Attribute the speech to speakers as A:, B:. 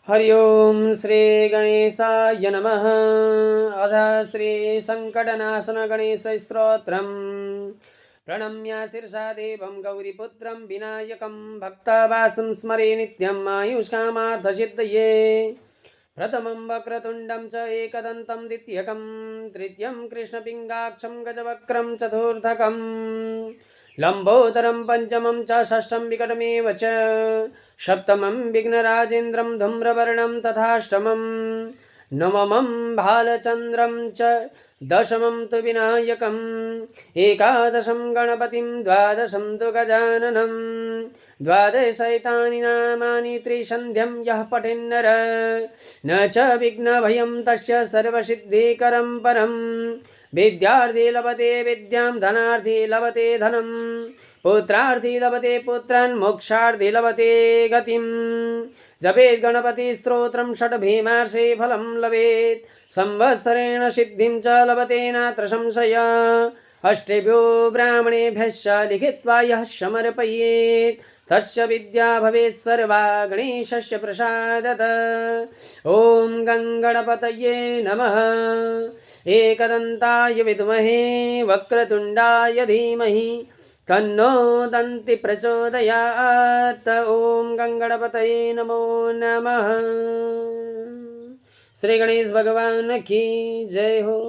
A: हरि ओम श्री गणेशाय नमः। अथ श्री संकटनाशन गणेश स्तोत्रम्। प्रणम्य शिरसा देवं गौरीपुत्रं विनायकं भक्तवासं स्मरे नित्यम् आयुष्कामार्थसिद्धये। प्रथमं वक्रतुण्डं च एकदन्तं द्वितीयकं तृतीयं कृष्णपिङ्गाक्षं गजवक्त्रं चतुर्थकम् लंबोदरं पंचमं च षष्ठं विकटमेव च सप्तमं विघ्नराजेन्द्रं धूम्रवर्णं तथाष्टमं नवमं भालचन्द्रं च दशमं तु विनायकम् एकादशं गणपतिं द्वादशं तु गजाननं द्वादशैतानि नामानि त्रिसन्ध्यं यः पठेन्नर न च विघ्नभयं तस्य सर्वसिद्धिकरं परम् विद्यार्थी लभते विद्यां धनार्थी लभते धनं पुत्रार्थी लभते पुत्रान् मोक्षार्थी लभते गतिं जपेत् गणपति स्तोत्रं षड्भीमार्षे फलं लभेत् संवत्सरेण सिद्धिं च लभते नात्र संशय अष्टेभ्यो ब्राह्मणेभ्यश्च लिखित्वा यः समर्पयेत् तस्य विद्या भवेत् सर्वा गणेशस्य प्रसादतः। ॐ गङ्गणपतये नमः। एकदन्ताय विद्महे वक्रतुण्डाय धीमहि तन्नो दन्ति प्रचोदयात्। ॐ गङ्गणपतये नमो नमः। श्री गणेश भगवान की जय हो।